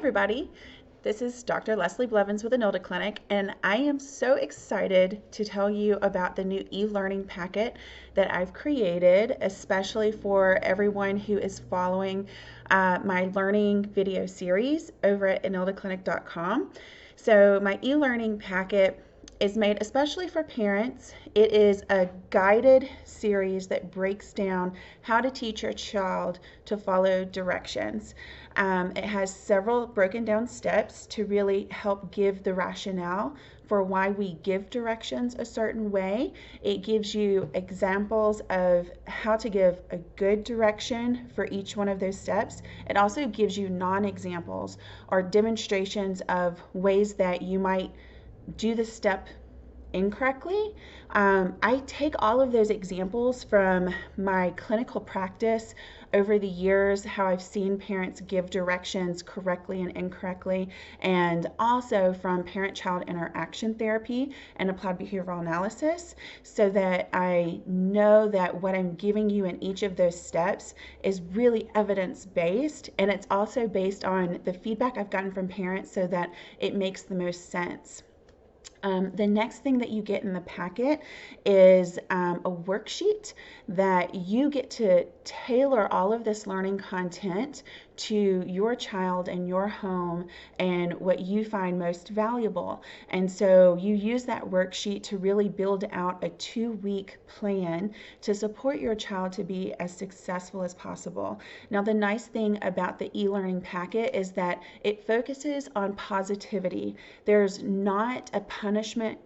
everybody. This is Dr. Leslie Blevins with Enilda Clinic, and I am so excited to tell you about the new e-learning packet that I've created, especially for everyone who is following my learning video series over at enildaclinic.com. So my e-learning packet is made especially for parents. It is a guided series that breaks down how to teach your child to follow directions. It has several broken down steps to really help give the rationale for why we give directions a certain way. It gives you examples of how to give a good direction for each one of those steps. It also gives you non-examples or demonstrations of ways that you might do the step incorrectly. I take all of those examples from my clinical practice over the years, how I've seen parents give directions correctly and incorrectly, and also from parent-child interaction therapy and applied behavioral analysis, so that I know that what I'm giving you in each of those steps is really evidence-based, and it's also based on the feedback I've gotten from parents so that it makes the most sense. The next thing that you get in the packet is a worksheet that you get to tailor all of this learning content to your child and your home and what you find most valuable. And so you use that worksheet to really build out a 2-week plan to support your child to be as successful as possible. Now, the nice thing about the e-learning packet is that it focuses on positivity. There's not a punishment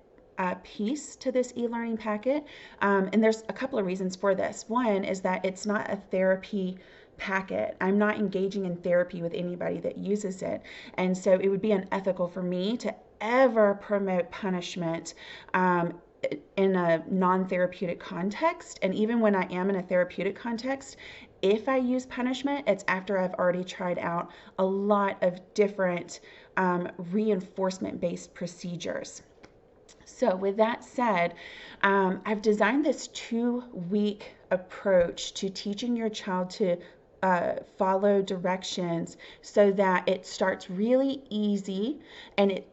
piece to this e-learning packet, and there's a couple of reasons for this. One is that it's not a therapy packet. I'm not engaging in therapy with anybody that uses it, and so it would be unethical for me to ever promote punishment in a non-therapeutic context. And even when I am in a therapeutic context, if I use punishment, it's after I've already tried out a lot of different reinforcement-based procedures. So with that said, I've designed this 2-week approach to teaching your child to follow directions so that it starts really easy and it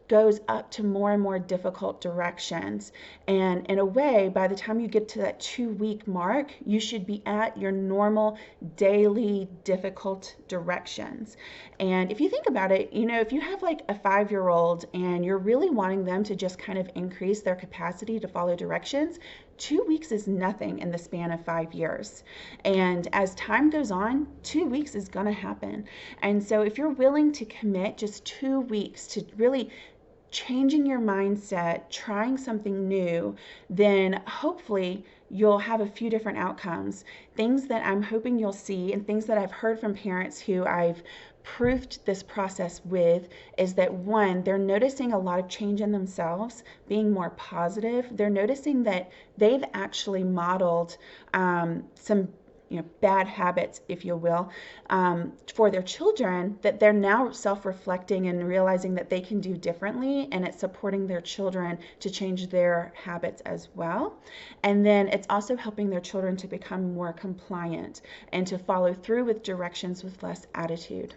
goes up to more and more difficult directions. And in a way, by the time you get to that 2-week mark, you should be at your normal daily difficult directions. And if you think about it, if you have like a 5-year-old and you're really wanting them to just kind of increase their capacity to follow directions, 2 weeks is nothing in the span of 5 years. And as time goes on, 2 weeks is going to happen. And so if you're willing to commit just 2 weeks to really changing your mindset, trying something new, then hopefully you'll have a few different outcomes. Things that I'm hoping you'll see and things that I've heard from parents who I've proofed this process with is that, one, they're noticing a lot of change in themselves, being more positive. They're noticing that they've actually modeled some bad habits, if you will, for their children, that they're now self-reflecting and realizing that they can do differently, and it's supporting their children to change their habits as well. And then it's also helping their children to become more compliant and to follow through with directions with less attitude.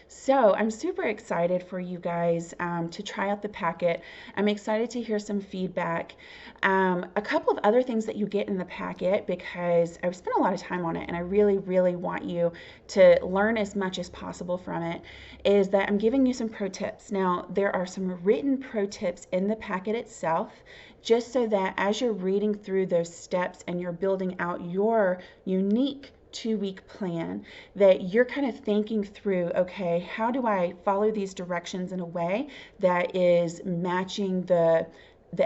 So I'm super excited for you guys to try out the packet. I'm excited to hear some feedback. A couple of other things that you get in the packet, because I've spent a lot of time on it and I really, really want you to learn as much as possible from it, is that I'm giving you some pro tips. Now, there are some written pro tips in the packet itself, just so that as you're reading through those steps and you're building out your unique 2-week plan, that you're kind of thinking through, okay, how do I follow these directions in a way that is matching the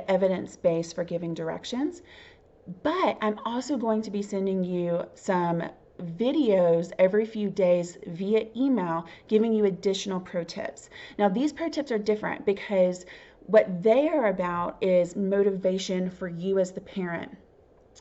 evidence base for giving directions. But I'm also going to be sending you some videos every few days via email, giving you additional pro tips. Now, these pro tips are different because what they are about is motivation for you as the parent.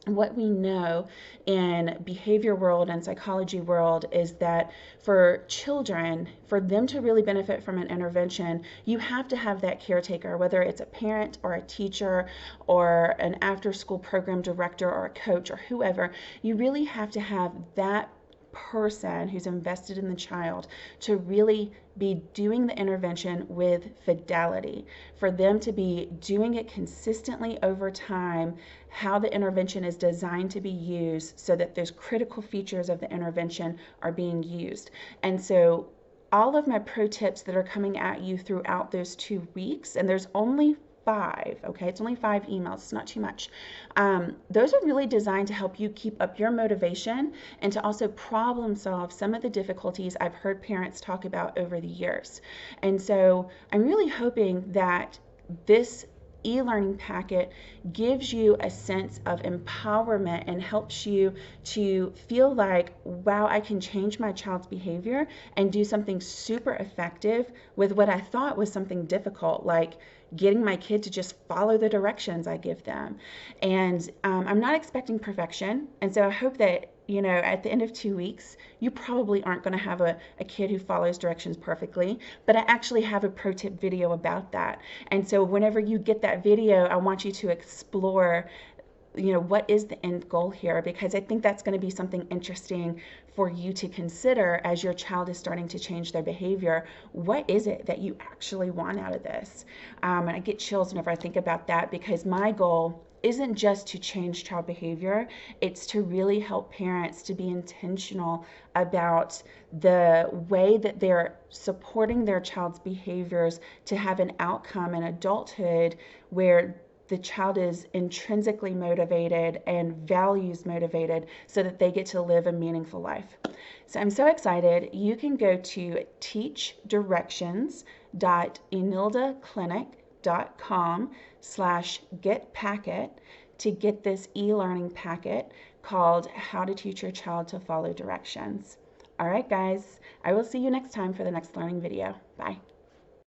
What we know in behavior world and psychology world is that for children, for them to really benefit from an intervention, you have to have that caretaker, whether it's a parent or a teacher or an after-school program director or a coach or whoever. You really have to have that person who's invested in the child to really be doing the intervention with fidelity, for them to be doing it consistently over time, how the intervention is designed to be used so that those critical features of the intervention are being used. And so all of my pro tips that are coming at you throughout those 2 weeks, and there's only 5, okay? It's only 5 emails, it's not too much. Those are really designed to help you keep up your motivation and to also problem solve some of the difficulties I've heard parents talk about over the years. And so I'm really hoping that this e-learning packet gives you a sense of empowerment and helps you to feel like, wow, I can change my child's behavior and do something super effective with what I thought was something difficult, like getting my kid to just follow the directions I give them. And I'm not expecting perfection. And so I hope that, you know, at the end of 2 weeks, you probably aren't going to have a kid who follows directions perfectly, but I actually have a pro tip video about that. And so whenever you get that video, I want you to explore, you know, what is the end goal here? Because I think that's going to be something interesting for you to consider as your child is starting to change their behavior. What is it that you actually want out of this? And I get chills whenever I think about that, because my goal isn't just to change child behavior, it's to really help parents to be intentional about the way that they're supporting their child's behaviors to have an outcome in adulthood where the child is intrinsically motivated and values motivated so that they get to live a meaningful life. So I'm so excited. You can go to teachdirections.enildaclinic.com/getpacket to get this e-learning packet called How to Teach Your Child to Follow Directions. All right, guys, I will see you next time for the next learning video. Bye.